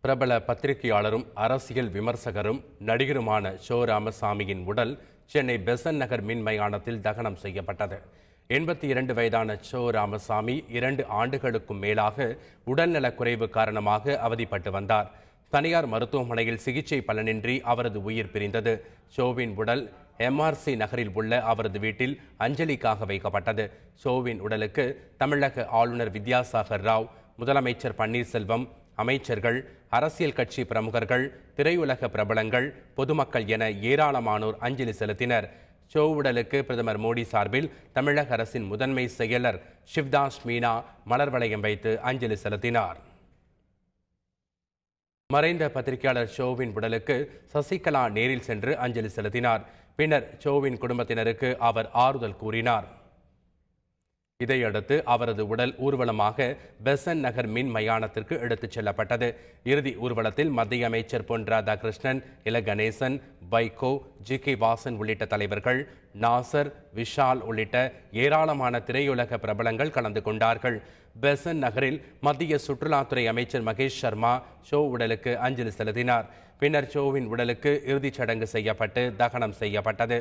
பிரபல பத்திரிகையாளரும் அரசியல் விமர்சகரும் நடிகருமான ஷோ ராமசாமியின் உடல் சென்னை பெசன்ட் நகர் மின் மயானத்தில் தகனம் செய்யப்பட்டது. 82 வயதான ஷோ ராமசாமி 2 ஆண்டுகளுக்கும் மேலாக உடல்நலக் குறைவு காரணமாக அவதிப்பட்டு வந்தார். தனியார் மருத்துவமனையில் சிகிச்சை பலனின்றி அவரது உயிர் பிரிந்தது. ஷோவின் உடல் MRC நகரில் உள்ள அவரது வீட்டில் அஞ்சலிக்காக வைக்கப்பட்டது. ஷோவின் உடலுக்கு தமிழக ஆளுநர் வித்யாசாகர் ராவ், முதலமைச்சர் பன்னீர்செல்வம், அமைச்சர்கள், அரசியல் கட்சி பிரமுகர்கள், திரையுலக பிரபலங்கள், பொதுமக்கள் என ஏராளமானோர் அஞ்சலி செலுத்தினர். ஷோ உடலுக்கு பிரதமர் மோடி சார்பில் தமிழக அரசின் முதன்மை செயலர் சிவ்தாஸ் மீனா மலர் வளையம் வைத்து அஞ்சலி செலுத்தினார். மறைந்த பத்திரிகையாளர் ஷோவின் உடலுக்கு சசிகலா நேரில் சென்று அஞ்சலி செலுத்தினார். பின்னர் ஷோவின் குடும்பத்தினருக்கு அவர் ஆறுதல் கூறினார். இதையடுத்து அவரது உடல் ஊர்வலமாக பெசன்ட் நகர் மின் மயானத்திற்கு எடுத்துச் செல்லப்பட்டது. இறுதி ஊர்வலத்தில் மத்திய அமைச்சர் பொன் ராதாகிருஷ்ணன், இல கணேசன், வைகோ, GK வாசன் உள்ளிட்ட தலைவர்கள், நாசர், விஷால் உள்ளிட்ட ஏராளமான திரையுலக பிரபலங்கள் கலந்து கொண்டார்கள். பெசன்ட் நகரில் மத்திய சுற்றுலாத்துறை அமைச்சர் மகேஷ் சர்மா ஷோ உடலுக்கு அஞ்சலி செலுத்தினார். பின்னர் ஷோவின் உடலுக்கு இறுதிச் சடங்கு செய்யப்பட்டு தகனம் செய்யப்பட்டது.